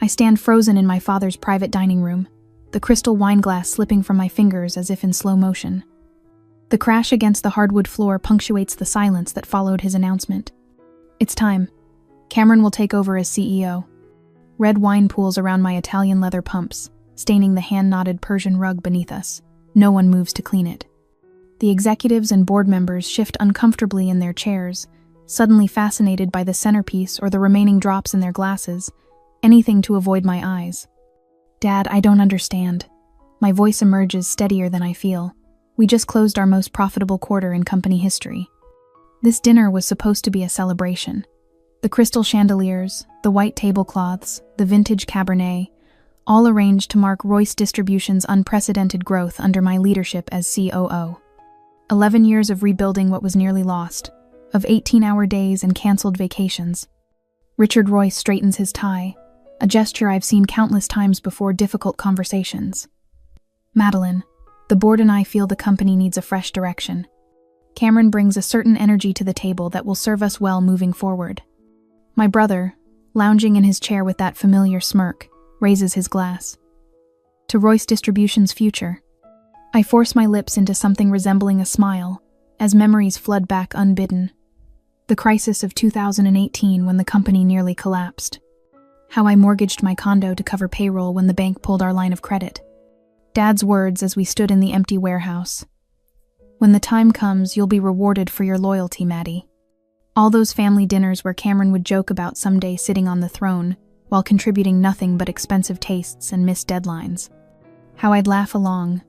I stand frozen in my father's private dining room, the crystal wine glass slipping from my fingers as if in slow motion. The crash against the hardwood floor punctuates the silence that followed his announcement. It's time. Cameron will take over as CEO. Red wine pools around my Italian leather pumps, staining the hand-knotted Persian rug beneath us. No one moves to clean it. The executives and board members shift uncomfortably in their chairs, suddenly fascinated by the centerpiece or the remaining drops in their glasses, anything to avoid my eyes. Dad, I don't understand. My voice emerges steadier than I feel. We just closed our most profitable quarter in company history. This dinner was supposed to be a celebration. The crystal chandeliers, the white tablecloths, the vintage Cabernet, all arranged to mark Royce Distribution's unprecedented growth under my leadership as COO. 11 years of rebuilding what was nearly lost, of 18-hour days and canceled vacations. Richard Royce straightens his tie, a gesture I've seen countless times before difficult conversations. Madeline, the board and I feel the company needs a fresh direction. Cameron brings a certain energy to the table that will serve us well moving forward. My brother, lounging in his chair with that familiar smirk, raises his glass. To Royce Distribution's future. I force my lips into something resembling a smile, as memories flood back unbidden. The crisis of 2018 when the company nearly collapsed. How I mortgaged my condo to cover payroll when the bank pulled our line of credit. Dad's words as we stood in the empty warehouse. When the time comes, you'll be rewarded for your loyalty, Maddie. All those family dinners where Cameron would joke about someday sitting on the throne, while contributing nothing but expensive tastes and missed deadlines. How I'd laugh along,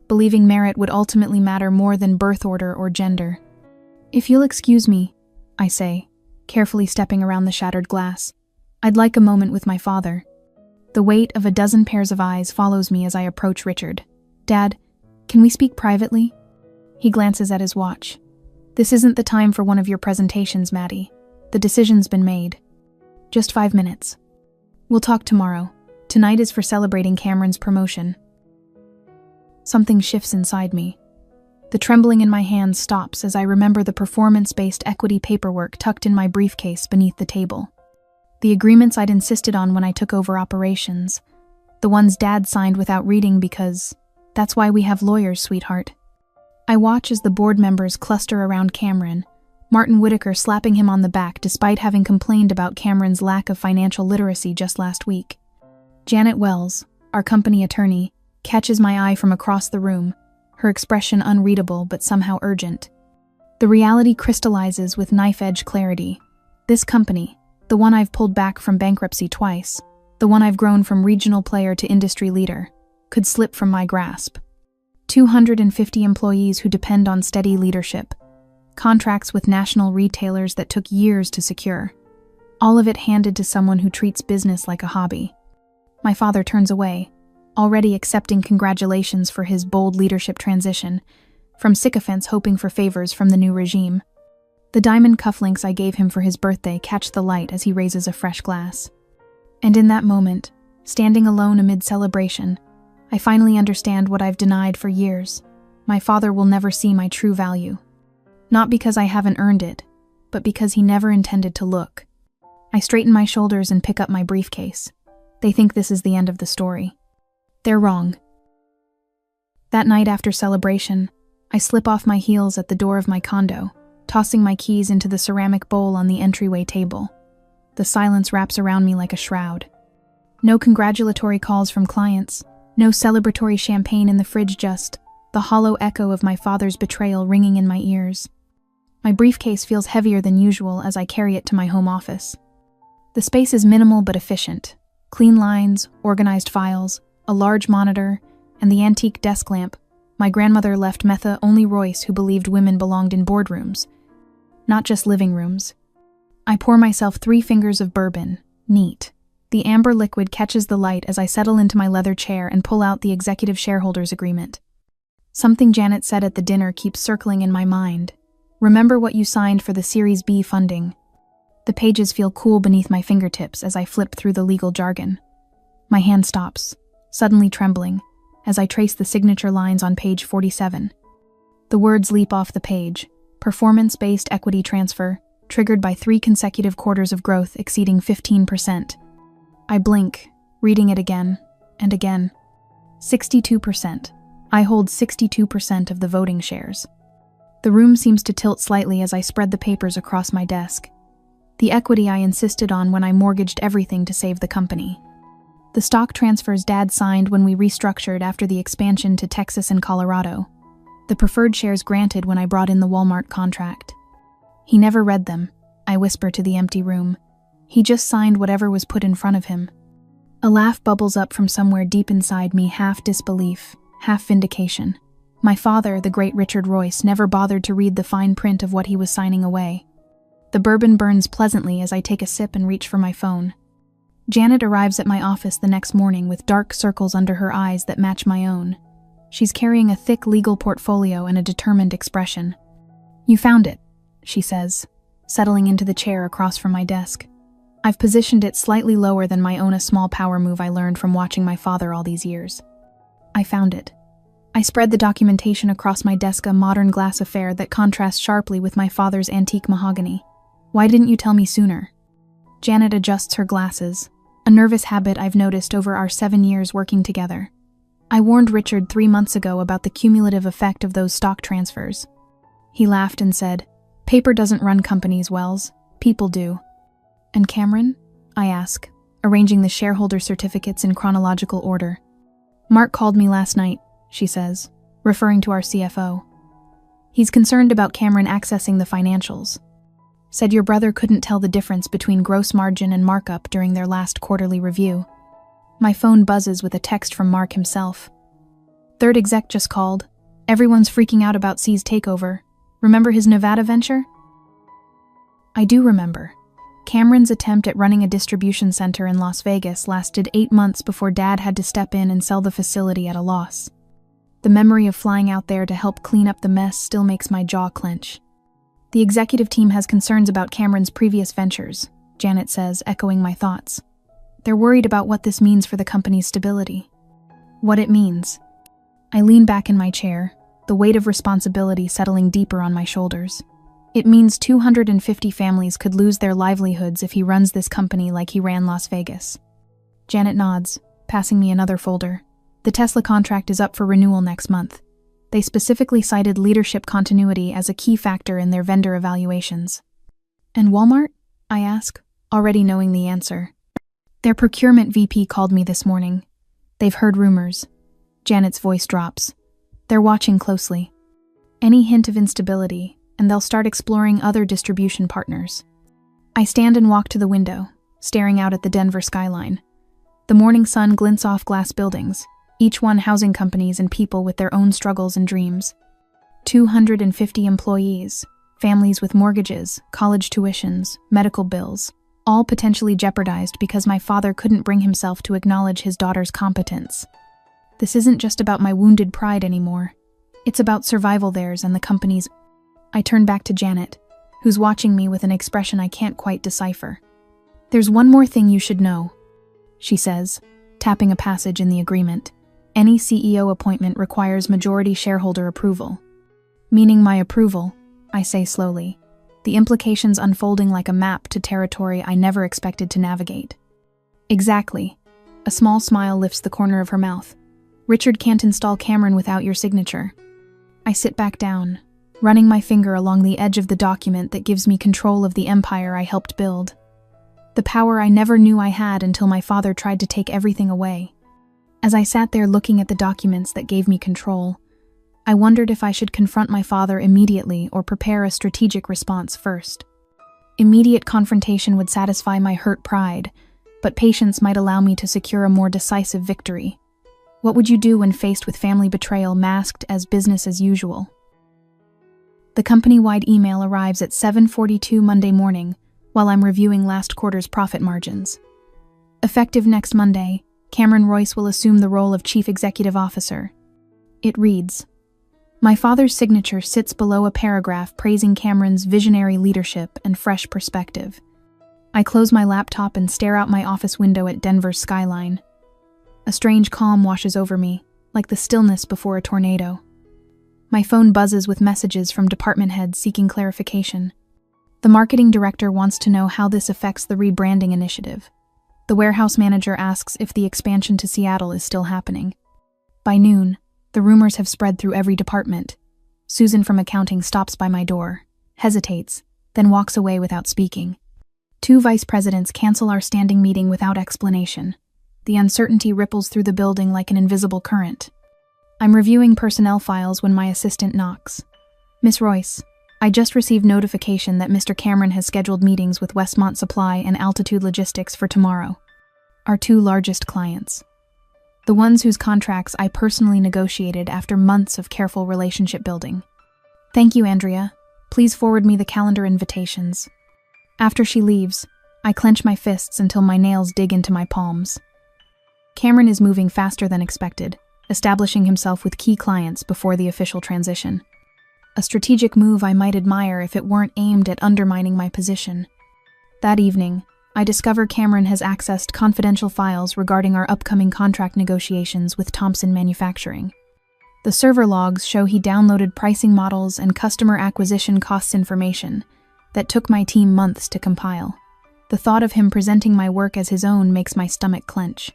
believing merit would ultimately matter more than birth order or gender. If you'll excuse me, I say, carefully stepping around the shattered glass, I'd like a moment with my father. The weight of a dozen pairs of eyes follows me as I approach Richard. Dad, can we speak privately? He glances at his watch. This isn't the time for one of your presentations, Maddie. The decision's been made. Just 5 minutes. We'll talk tomorrow. Tonight is for celebrating Cameron's promotion. Something shifts inside me. The trembling in my hands stops as I remember the performance-based equity paperwork tucked in my briefcase beneath the table. The agreements I'd insisted on when I took over operations. The ones Dad signed without reading because that's why we have lawyers, sweetheart. I watch as the board members cluster around Cameron, Martin Whitaker slapping him on the back despite having complained about Cameron's lack of financial literacy just last week. Janet Wells, our company attorney, catches my eye from across the room, her expression unreadable but somehow urgent. The reality crystallizes with knife-edge clarity. This company, the one I've pulled back from bankruptcy twice, the one I've grown from regional player to industry leader, could slip from my grasp. 250 employees who depend on steady leadership, contracts with national retailers that took years to secure, all of it handed to someone who treats business like a hobby. My father turns away, already accepting congratulations for his bold leadership transition, from sycophants hoping for favors from the new regime. The diamond cufflinks I gave him for his birthday catch the light as he raises a fresh glass. And in that moment, standing alone amid celebration, I finally understand what I've denied for years. My father will never see my true value. Not because I haven't earned it, but because he never intended to look. I straighten my shoulders and pick up my briefcase. They think this is the end of the story. They're wrong. That night after celebration, I slip off my heels at the door of my condo, tossing my keys into the ceramic bowl on the entryway table. The silence wraps around me like a shroud. No congratulatory calls from clients, no celebratory champagne in the fridge, just the hollow echo of my father's betrayal ringing in my ears. My briefcase feels heavier than usual as I carry it to my home office. The space is minimal but efficient. Clean lines, organized files, a large monitor, and the antique desk lamp my grandmother left Metha only Royce, who believed women belonged in boardrooms, not just living rooms. I pour myself 3 fingers of bourbon, neat. The amber liquid catches the light as I settle into my leather chair and pull out the executive shareholders agreement. Something Janet said at the dinner keeps circling in my mind. Remember what you signed for the Series B funding. The pages feel cool beneath my fingertips as I flip through the legal jargon. My hand stops, suddenly trembling, as I trace the signature lines on page 47. The words leap off the page: performance-based equity transfer, triggered by 3 consecutive quarters of growth exceeding 15%. I blink, reading it again and again. 62%. I hold 62% of the voting shares. The room seems to tilt slightly as I spread the papers across my desk. The equity I insisted on when I mortgaged everything to save the company. The stock transfers Dad signed when we restructured after the expansion to Texas and Colorado. The preferred shares granted when I brought in the Walmart contract. He never read them, I whisper to the empty room. He just signed whatever was put in front of him. A laugh bubbles up from somewhere deep inside me, half disbelief, half vindication. My father, the great Richard Royce, never bothered to read the fine print of what he was signing away. The bourbon burns pleasantly as I take a sip and reach for my phone. Janet arrives at my office the next morning with dark circles under her eyes that match my own. She's carrying a thick legal portfolio and a determined expression. "You found it," she says, settling into the chair across from my desk. I've positioned it slightly lower than my own, a small power move I learned from watching my father all these years. I found it. I spread the documentation across my desk, a modern glass affair that contrasts sharply with my father's antique mahogany. "Why didn't you tell me sooner?" Janet adjusts her glasses, a nervous habit I've noticed over our 7 years working together. "I warned Richard 3 months ago about the cumulative effect of those stock transfers." He laughed and said, "Paper doesn't run companies, Wells. People do." "And Cameron?" I ask, arranging the shareholder certificates in chronological order. "Mark called me last night," she says, referring to our CFO. "He's concerned about Cameron accessing the financials. Said your brother couldn't tell the difference between gross margin and markup during their last quarterly review." My phone buzzes with a text from Mark himself. "Third exec just called. Everyone's freaking out about C's takeover. Remember his Nevada venture?" I do remember. Cameron's attempt at running a distribution center in Las Vegas lasted 8 months before Dad had to step in and sell the facility at a loss. The memory of flying out there to help clean up the mess still makes my jaw clench. "The executive team has concerns about Cameron's previous ventures," Janet says, echoing my thoughts. "They're worried about what this means for the company's stability." "What it means?" I lean back in my chair, the weight of responsibility settling deeper on my shoulders. "It means 250 families could lose their livelihoods if he runs this company like he ran Las Vegas." Janet nods, passing me another folder. "The Tesla contract is up for renewal next month. They specifically cited leadership continuity as a key factor in their vendor evaluations." "And Walmart?" I ask, already knowing the answer. "Their procurement VP called me this morning. They've heard rumors." Janet's voice drops. "They're watching closely. Any hint of instability, and they'll start exploring other distribution partners." I stand and walk to the window, staring out at the Denver skyline. The morning sun glints off glass buildings, each one housing companies and people with their own struggles and dreams. 250 employees, families with mortgages, college tuitions, medical bills, all potentially jeopardized because my father couldn't bring himself to acknowledge his daughter's competence. This isn't just about my wounded pride anymore. It's about survival theirs and the company's. I turn back to Janet, who's watching me with an expression I can't quite decipher. "There's one more thing you should know," she says, tapping a passage in the agreement. "Any CEO appointment requires majority shareholder approval." "Meaning my approval," I say slowly, the implications unfolding like a map to territory I never expected to navigate. "Exactly." A small smile lifts the corner of her mouth. "Richard can't install Cameron without your signature." I sit back down, running my finger along the edge of the document that gives me control of the empire I helped build. The power I never knew I had until my father tried to take everything away. As I sat there looking at the documents that gave me control, I wondered if I should confront my father immediately or prepare a strategic response first. Immediate confrontation would satisfy my hurt pride, but patience might allow me to secure a more decisive victory. What would you do when faced with family betrayal masked as business as usual? The company-wide email arrives at 7:42 Monday morning while I'm reviewing last quarter's profit margins. Effective next Monday, Cameron Royce will assume the role of Chief Executive Officer. It reads, My father's signature sits below a paragraph praising Cameron's visionary leadership and fresh perspective. I close my laptop and stare out my office window at Denver's skyline. A strange calm washes over me, like the stillness before a tornado. My phone buzzes with messages from department heads seeking clarification. The marketing director wants to know how this affects the rebranding initiative. The The warehouse manager asks if the expansion to Seattle is still happening. By noon, the rumors have spread through every department. Susan from accounting stops by my door, hesitates, then walks away without speaking. 2 vice presidents cancel our standing meeting without explanation. The uncertainty ripples through the building like an invisible current. I'm reviewing personnel files when my assistant knocks. Miss Royce, I just received notification that Mr. Cameron has scheduled meetings with Westmont Supply and Altitude Logistics for tomorrow. Our 2 largest clients. The ones whose contracts I personally negotiated after months of careful relationship building. Thank you, Andrea. Please forward me the calendar invitations. After she leaves, I clench my fists until my nails dig into my palms. Cameron is moving faster than expected, establishing himself with key clients before the official transition. A strategic move I might admire if it weren't aimed at undermining my position. That evening, I discover Cameron has accessed confidential files regarding our upcoming contract negotiations with Thompson Manufacturing. The server logs show he downloaded pricing models and customer acquisition costs information that took my team months to compile. The thought of him presenting my work as his own makes my stomach clench.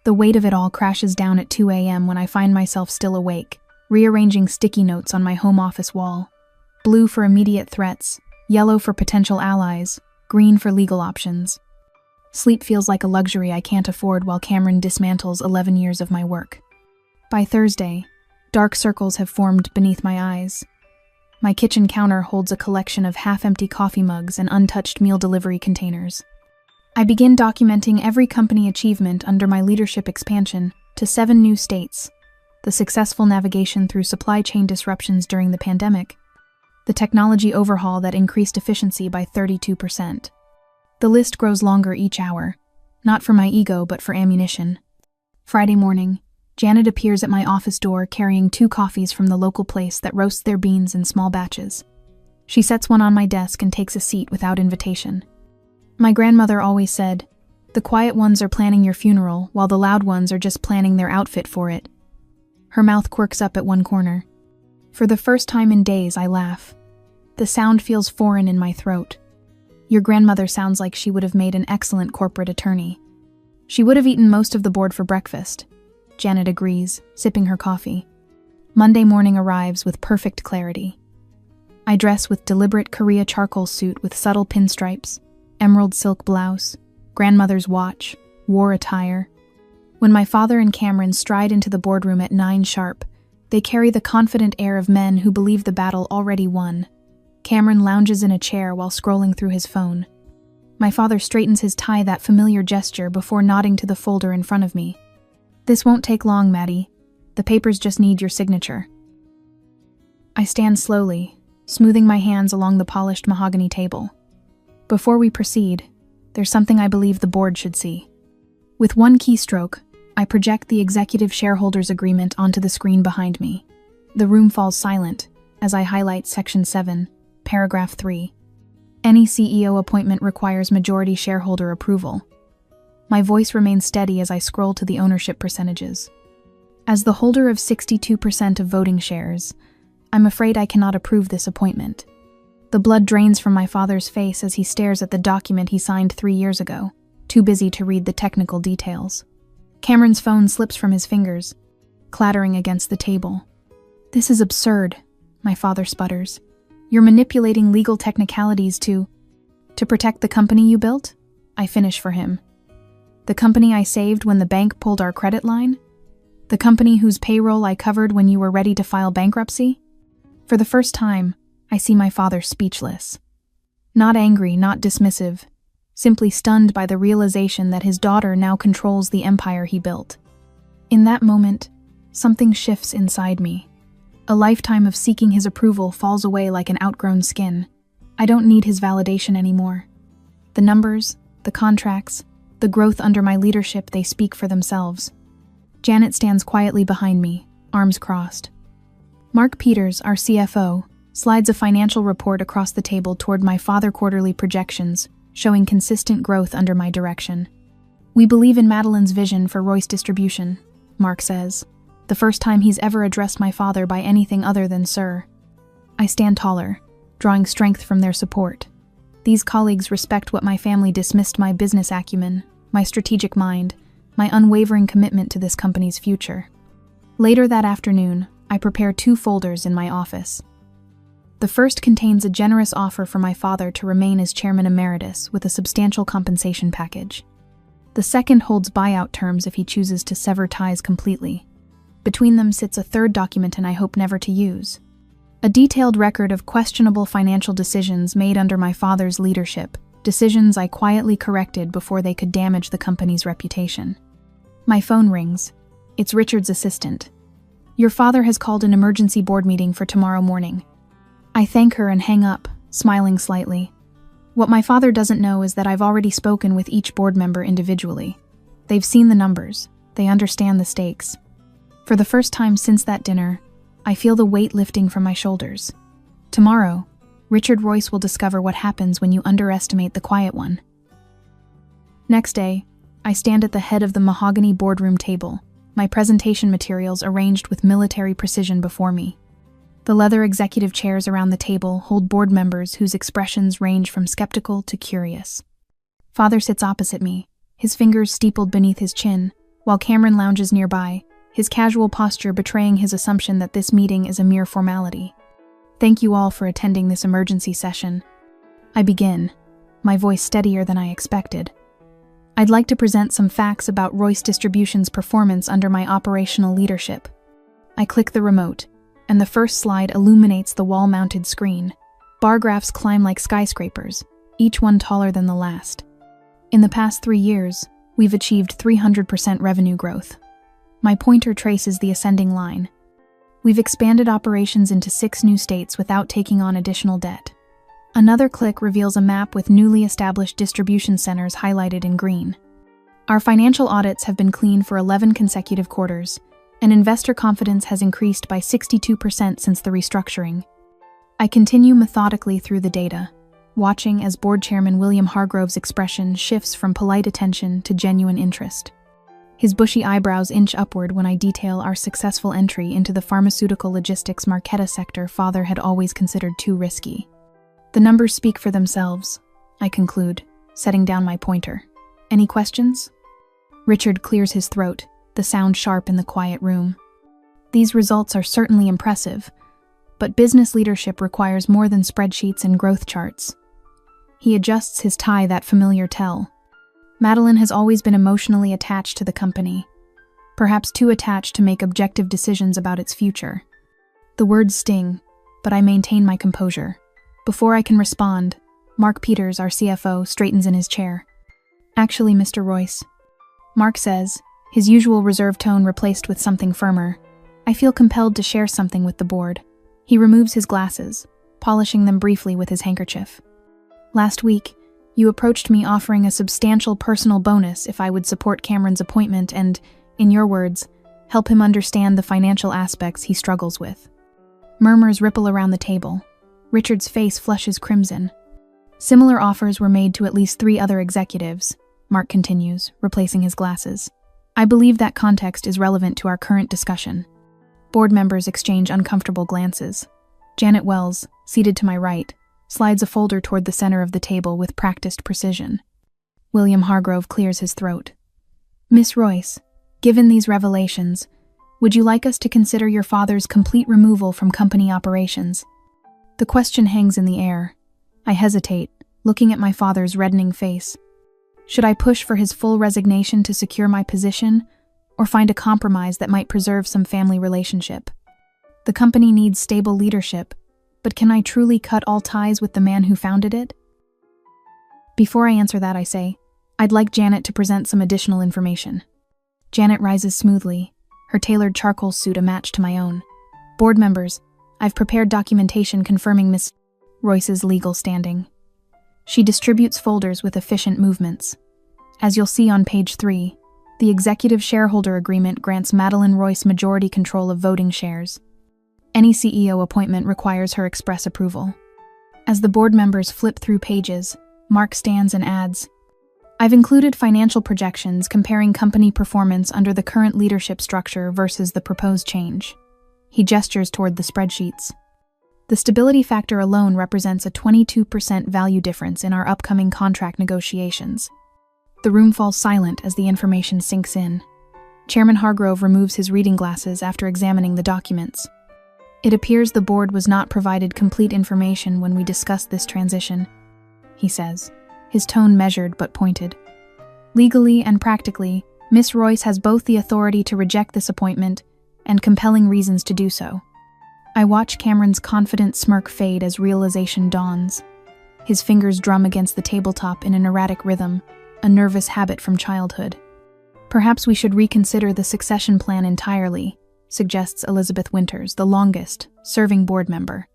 The weight of it all crashes down at 2 a.m. when I find myself still awake, rearranging sticky notes on my home office wall. Blue for immediate threats, yellow for potential allies, green for legal options. Sleep feels like a luxury I can't afford while Cameron dismantles 11 years of my work. By Thursday, dark circles have formed beneath my eyes. My kitchen counter holds a collection of half-empty coffee mugs and untouched meal delivery containers. I begin documenting every company achievement under my leadership expansion to 7 new states, the successful navigation through supply chain disruptions during the pandemic, the technology overhaul that increased efficiency by 32%. The list grows longer each hour, not for my ego but for ammunition. Friday morning, Janet appears at my office door carrying 2 coffees from the local place that roasts their beans in small batches. She sets one on my desk and takes a seat without invitation. My grandmother always said, "The quiet ones are planning your funeral, while the loud ones are just planning their outfit for it." Her mouth quirks up at one corner. For the first time in days, I laugh. The sound feels foreign in my throat. Your grandmother sounds like she would have made an excellent corporate attorney. She would have eaten most of the board for breakfast. Janet agrees, sipping her coffee. Monday morning arrives with perfect clarity. I dress with deliberate Korea charcoal suit with subtle pinstripes, emerald silk blouse, grandmother's watch, war attire. When my father and Cameron stride into the boardroom at 9 sharp, they carry the confident air of men who believe the battle already won. Cameron lounges in a chair while scrolling through his phone. My father straightens his tie, that familiar gesture, before nodding to the folder in front of me. "This won't take long, Maddie. The papers just need your signature." I stand slowly, smoothing my hands along the polished mahogany table. Before we proceed, there's something I believe the board should see. With one keystroke, I project the executive shareholders agreement onto the screen behind me. The room falls silent as I highlight Section 7, Paragraph 3. Any CEO appointment requires majority shareholder approval. My voice remains steady as I scroll to the ownership percentages. As the holder of 62% of voting shares, I'm afraid I cannot approve this appointment. The blood drains from my father's face as he stares at the document he signed 3 years ago, too busy to read the technical details. Cameron's phone slips from his fingers, clattering against the table. "This is absurd," my father sputters. "You're manipulating legal technicalities to protect the company you built?" I finish for him. "The company I saved when the bank pulled our credit line? The company whose payroll I covered when you were ready to file bankruptcy?" For the first time, I see my father speechless. Not angry, not dismissive, simply stunned by the realization that his daughter now controls the empire he built. In that moment, something shifts inside me. A lifetime of seeking his approval falls away like an outgrown skin. I don't need his validation anymore. The numbers, the contracts, the growth under my leadership, they speak for themselves. Janet stands quietly behind me, arms crossed. Mark Peters, our CFO, slides a financial report across the table toward my father quarterly projections, showing consistent growth under my direction. "We believe in Madeline's vision for Royce Distribution," Mark says, the first time he's ever addressed my father by anything other than sir. I stand taller, drawing strength from their support. These colleagues respect what my family dismissed: my business acumen, my strategic mind, my unwavering commitment to this company's future. Later that afternoon, I prepare 2 folders in my office. The first contains a generous offer for my father to remain as chairman emeritus with a substantial compensation package. The second holds buyout terms if he chooses to sever ties completely. Between them sits a third document and I hope never to use. A detailed record of questionable financial decisions made under my father's leadership, decisions I quietly corrected before they could damage the company's reputation. My phone rings. It's Richard's assistant. "Your father has called an emergency board meeting for tomorrow morning." I thank her and hang up, smiling slightly. What my father doesn't know is that I've already spoken with each board member individually. They've seen the numbers. They understand the stakes. For the first time since that dinner, I feel the weight lifting from my shoulders. Tomorrow, Richard Royce will discover what happens when you underestimate the quiet one. Next day, I stand at the head of the mahogany boardroom table, my presentation materials arranged with military precision before me. The leather executive chairs around the table hold board members whose expressions range from skeptical to curious. Father sits opposite me, his fingers steepled beneath his chin, while Cameron lounges nearby, his casual posture betraying his assumption that this meeting is a mere formality. "Thank you all for attending this emergency session." I begin, my voice steadier than I expected. "I'd like to present some facts about Royce Distribution's performance under my operational leadership." I click the remote, and the first slide illuminates the wall-mounted screen. Bar graphs climb like skyscrapers, each one taller than the last. In the past 3 years, we've achieved 300% revenue growth. My pointer traces the ascending line. We've expanded operations into 6 new states without taking on additional debt. Another click reveals a map with newly established distribution centers highlighted in green. Our financial audits have been clean for 11 consecutive quarters, and investor confidence has increased by 62% since the restructuring. I continue methodically through the data, watching as board chairman William Hargrove's expression shifts from polite attention to genuine interest. His bushy eyebrows inch upward when I detail our successful entry into the pharmaceutical logistics Marquetta sector Father had always considered too risky. The numbers speak for themselves, I conclude, setting down my pointer. Any questions? Richard clears his throat, the sound sharp in the quiet room. These results are certainly impressive, but business leadership requires more than spreadsheets and growth charts. He adjusts his tie that familiar tell. Madeline has always been emotionally attached to the company, perhaps too attached to make objective decisions about its future. The words sting, but I maintain my composure. Before I can respond, Mark Peters, our CFO, straightens in his chair. "Actually, Mr. Royce," Mark says, his usual reserved tone replaced with something firmer, "I feel compelled to share something with the board." He removes his glasses, polishing them briefly with his handkerchief. "Last week, you approached me offering a substantial personal bonus if I would support Cameron's appointment and, in your words, help him understand the financial aspects he struggles with." Murmurs ripple around the table. Richard's face flushes crimson. "Similar offers were made to at least 3 other executives," Mark continues, replacing his glasses. "I believe that context is relevant to our current discussion." Board members exchange uncomfortable glances. Janet Wells, seated to my right, slides a folder toward the center of the table with practiced precision. William Hargrove clears his throat. "Miss Royce, given these revelations, would you like us to consider your father's complete removal from company operations?" The question hangs in the air. I hesitate, looking at my father's reddening face. Should I push for his full resignation to secure my position, or find a compromise that might preserve some family relationship? The company needs stable leadership, but can I truly cut all ties with the man who founded it? Before I answer that, I say, I'd like Janet to present some additional information. Janet rises smoothly, her tailored charcoal suit a match to my own. "Board members, I've prepared documentation confirming Miss Royce's legal standing." She distributes folders with efficient movements. As you'll see on page 3, the executive shareholder agreement grants Madeline Royce majority control of voting shares. Any CEO appointment requires her express approval. As the board members flip through pages, Mark stands and adds, "I've included financial projections comparing company performance under the current leadership structure versus the proposed change." He gestures toward the spreadsheets. "The stability factor alone represents a 22% value difference in our upcoming contract negotiations. The room falls silent as the information sinks in. Chairman Hargrove removes his reading glasses after examining the documents. It appears the board was not provided complete information when we discussed this transition, he says, his tone measured but pointed. Legally and practically, Miss Royce has both the authority to reject this appointment and compelling reasons to do so. I watch Cameron's confident smirk fade as realization dawns. His fingers drum against the tabletop in an erratic rhythm, a nervous habit from childhood. Perhaps we should reconsider the succession plan entirely, suggests Elizabeth Winters, the longest-serving board member.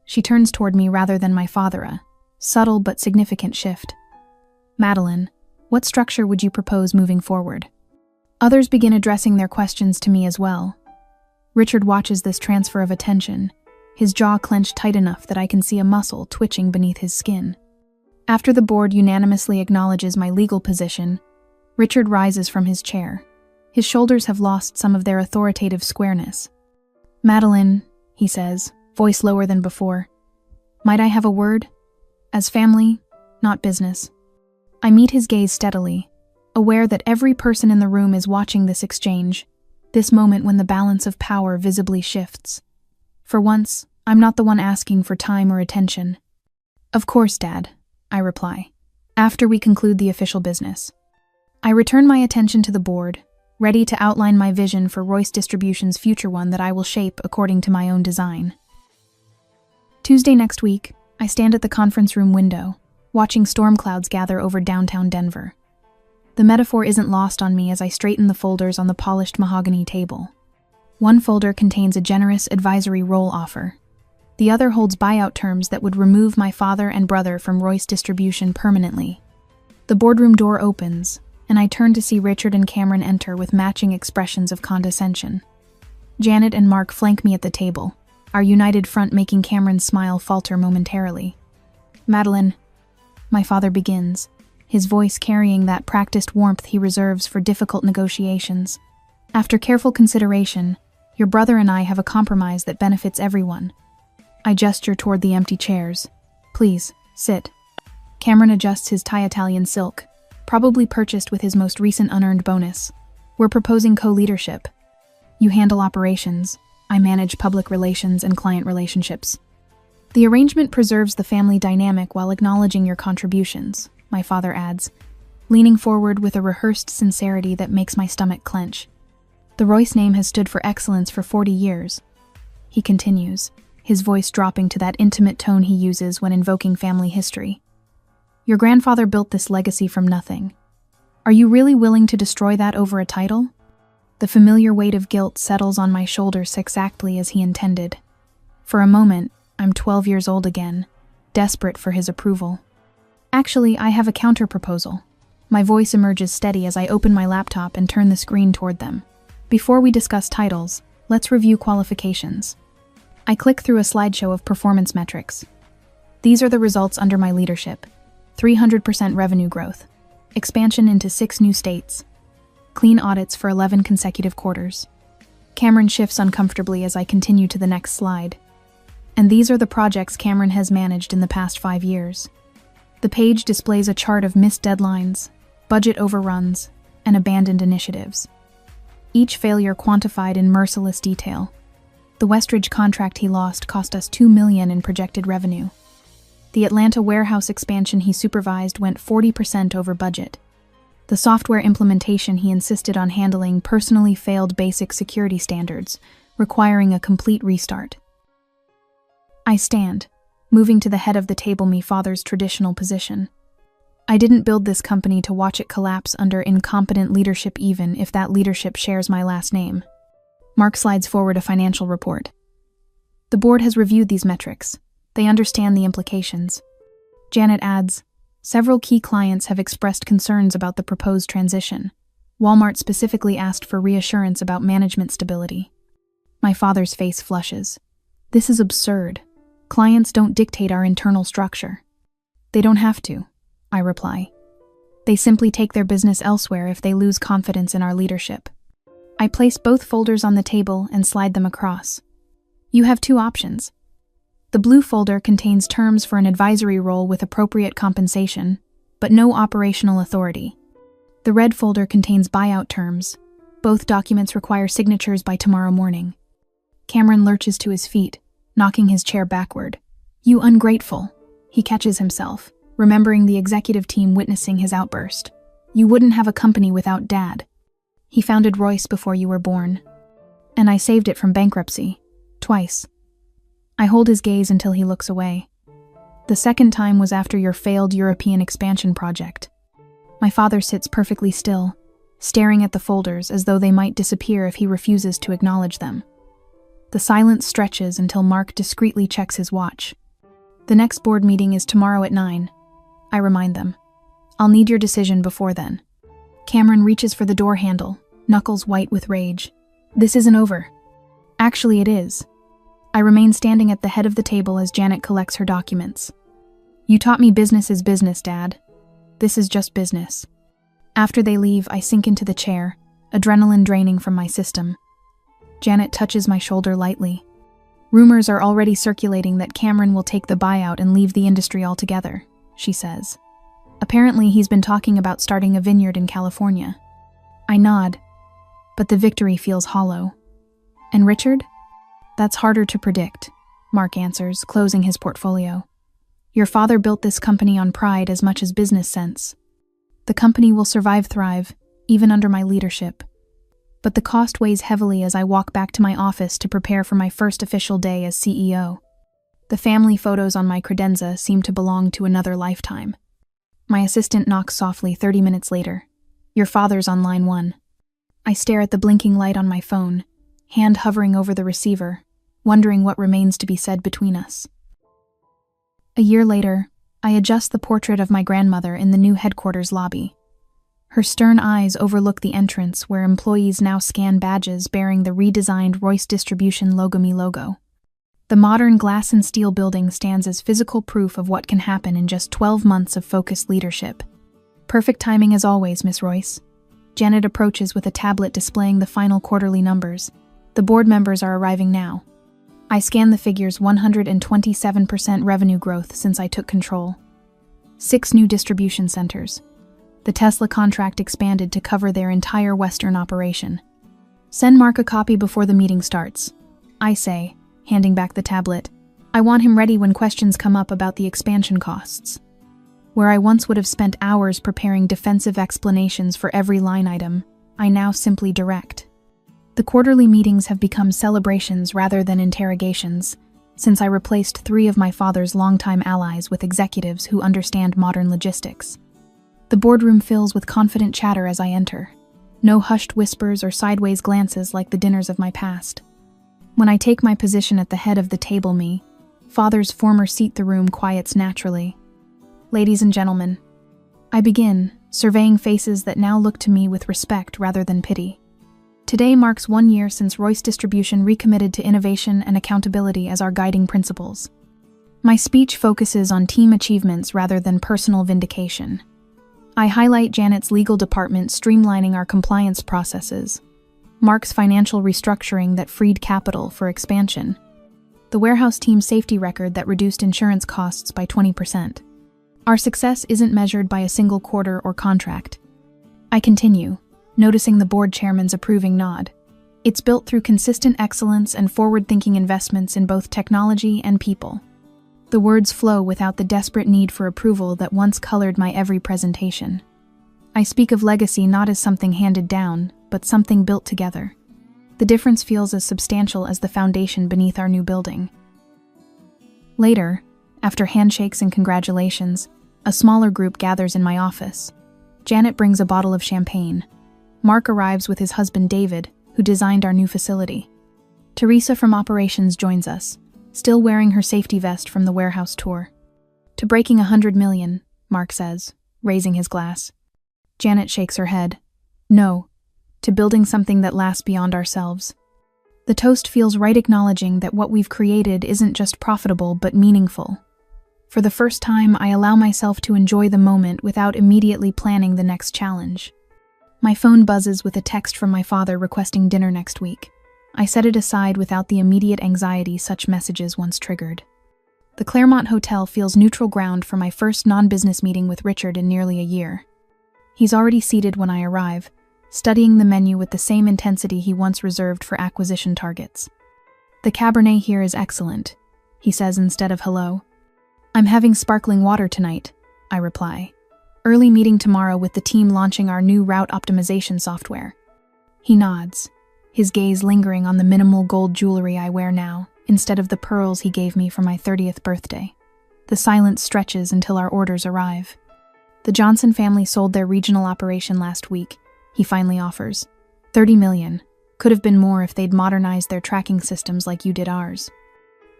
She turns toward me rather than my father, a subtle but significant shift. Madeline, what structure would you propose moving forward? Others begin addressing their questions to me as well. Richard watches this transfer of attention, his jaw clenched tight enough that I can see a muscle twitching beneath his skin. After the board unanimously acknowledges my legal position, Richard rises from his chair. His shoulders have lost some of their authoritative squareness. Madeline, he says, voice lower than before, might I have a word? As family, not business. I meet his gaze steadily, aware that every person in the room is watching this exchange, this moment when the balance of power visibly shifts. For once, I'm not the one asking for time or attention. Of course, Dad, I reply, after we conclude the official business. I return my attention to the board, ready to outline my vision for Royce Distribution's future, one that I will shape according to my own design. Tuesday next week, I stand at the conference room window, watching storm clouds gather over downtown Denver. The metaphor isn't lost on me as I straighten the folders on the polished mahogany table. One folder contains a generous advisory role offer. The other holds buyout terms that would remove my father and brother from Royce Distribution permanently. The boardroom door opens, and I turn to see Richard and Cameron enter with matching expressions of condescension. Janet and Mark flank me at the table, our united front making Cameron's smile falter momentarily. Madeline, my father begins, his voice carrying that practiced warmth he reserves for difficult negotiations. After careful consideration, your brother and I have a compromise that benefits everyone. I gesture toward the empty chairs. Please, sit. Cameron adjusts his tie Italian silk, probably purchased with his most recent unearned bonus. We're proposing co-leadership. You handle operations. I manage public relations and client relationships. The arrangement preserves the family dynamic while acknowledging your contributions, my father adds, leaning forward with a rehearsed sincerity that makes my stomach clench. The Royce name has stood for excellence for 40 years. He continues, his voice dropping to that intimate tone he uses when invoking family history. Your grandfather built this legacy from nothing. Are you really willing to destroy that over a title? The familiar weight of guilt settles on my shoulders exactly as he intended. For a moment, I'm 12 years old again, desperate for his approval. Actually, I have a counter-proposal. My voice emerges steady as I open my laptop and turn the screen toward them. Before we discuss titles, let's review qualifications. I click through a slideshow of performance metrics. These are the results under my leadership. 300% revenue growth, expansion into 6 new states, clean audits for 11 consecutive quarters. Cameron shifts uncomfortably as I continue to the next slide. And these are the projects Cameron has managed in the past 5 years. The page displays a chart of missed deadlines, budget overruns, and abandoned initiatives. Each failure quantified in merciless detail. The Westridge contract he lost cost us $2 million in projected revenue. The Atlanta warehouse expansion he supervised went 40% over budget. The software implementation he insisted on handling personally failed basic security standards, requiring a complete restart. I stand, moving to the head of the table, me father's traditional position. I didn't build this company to watch it collapse under incompetent leadership, even if that leadership shares my last name. Mark slides forward a financial report. The board has reviewed these metrics. They understand the implications. Janet adds, several key clients have expressed concerns about the proposed transition. Walmart specifically asked for reassurance about management stability. My father's face flushes. This is absurd. Clients don't dictate our internal structure. They don't have to, I reply. They simply take their business elsewhere if they lose confidence in our leadership. I place both folders on the table and slide them across. You have 2 options. The blue folder contains terms for an advisory role with appropriate compensation, but no operational authority. The red folder contains buyout terms. Both documents require signatures by tomorrow morning. Cameron lurches to his feet, knocking his chair backward. "You ungrateful." He catches himself, remembering the executive team witnessing his outburst. "You wouldn't have a company without Dad. He founded Royce before you were born. And I saved it from bankruptcy. Twice." I hold his gaze until he looks away. "The second time was after your failed European expansion project." My father sits perfectly still, staring at the folders as though they might disappear if he refuses to acknowledge them. The silence stretches until Mark discreetly checks his watch. "The next board meeting is tomorrow at 9. I remind them. "I'll need your decision before then." Cameron reaches for the door handle, knuckles white with rage. "This isn't over." Actually, it is. I remain standing at the head of the table as Janet collects her documents. "You taught me business is business, Dad. This is just business." After they leave, I sink into the chair, adrenaline draining from my system. Janet touches my shoulder lightly. "Rumors are already circulating that Cameron will take the buyout and leave the industry altogether," she says. "Apparently, he's been talking about starting a vineyard in California." I nod, but the victory feels hollow. "And Richard?" "That's harder to predict," Mark answers, closing his portfolio. "Your father built this company on pride as much as business sense. The company will thrive, even under my leadership. But the cost weighs heavily as I walk back to my office to prepare for my first official day as CEO. The family photos on my credenza seem to belong to another lifetime. My assistant knocks softly 30 minutes later. "Your father's on line 1. I stare at the blinking light on my phone, hand hovering over the receiver, wondering what remains to be said between us. A year later, I adjust the portrait of my grandmother in the new headquarters lobby. Her stern eyes overlook the entrance where employees now scan badges bearing the redesigned Royce Distribution Logami logo. The modern glass and steel building stands as physical proof of what can happen in just 12 months of focused leadership. "Perfect timing as always, Miss Royce." Janet approaches with a tablet displaying the final quarterly numbers. "The board members are arriving now." I scan the figures: 127% revenue growth since I took control. 6 new distribution centers. The Tesla contract expanded to cover their entire Western operation. "Send Mark a copy before the meeting starts," I say, handing back the tablet. "I want him ready when questions come up about the expansion costs." Where I once would have spent hours preparing defensive explanations for every line item, I now simply direct. The quarterly meetings have become celebrations rather than interrogations, since I replaced 3 of my father's longtime allies with executives who understand modern logistics. The boardroom fills with confident chatter as I enter. No hushed whispers or sideways glances like the dinners of my past. When I take my position at the head of the table, father's former seat, the room quiets naturally. "Ladies and gentlemen," I begin, surveying faces that now look to me with respect rather than pity. Today marks 1 year since Royce Distribution recommitted to innovation and accountability as our guiding principles. My speech focuses on team achievements rather than personal vindication. I highlight Janet's legal department streamlining our compliance processes, Mark's financial restructuring that freed capital for expansion, the warehouse team's safety record that reduced insurance costs by 20%. Our success isn't measured by a single quarter or contract. I continue, noticing the board chairman's approving nod. It's built through consistent excellence and forward-thinking investments in both technology and people. The words flow without the desperate need for approval that once colored my every presentation. I speak of legacy not as something handed down, but something built together. The difference feels as substantial as the foundation beneath our new building. Later, after handshakes and congratulations, a smaller group gathers in my office. Janet brings a bottle of champagne. Mark arrives with his husband David, who designed our new facility. Teresa from operations joins us, still wearing her safety vest from the warehouse tour. "To breaking 100 million, Mark says, raising his glass. Janet shakes her head. "No, to building something that lasts beyond ourselves." The toast feels right, acknowledging that what we've created isn't just profitable but meaningful. For the first time, I allow myself to enjoy the moment without immediately planning the next challenge. My phone buzzes with a text from my father requesting dinner next week. I set it aside without the immediate anxiety such messages once triggered. The Claremont Hotel feels neutral ground for my first non-business meeting with Richard in nearly a year. He's already seated when I arrive, studying the menu with the same intensity he once reserved for acquisition targets. "The Cabernet here is excellent," he says instead of hello. "I'm having sparkling water tonight," I reply. "Early meeting tomorrow with the team launching our new route optimization software." He nods, his gaze lingering on the minimal gold jewelry I wear now, instead of the pearls he gave me for my 30th birthday. The silence stretches until our orders arrive. "The Johnson family sold their regional operation last week," he finally offers. "30 million. Could have been more if they'd modernized their tracking systems like you did ours."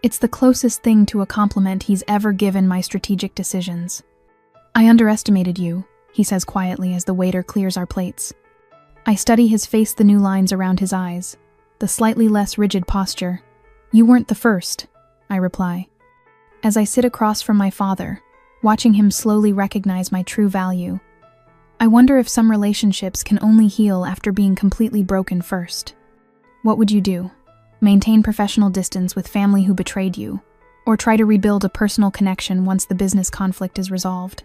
It's the closest thing to a compliment he's ever given my strategic decisions. "I underestimated you," he says quietly as the waiter clears our plates. I study his face, the new lines around his eyes, the slightly less rigid posture. "You weren't the first," I reply. As I sit across from my father, watching him slowly recognize my true value, I wonder if some relationships can only heal after being completely broken first. What would you do? Maintain professional distance with family who betrayed you, or try to rebuild a personal connection once the business conflict is resolved?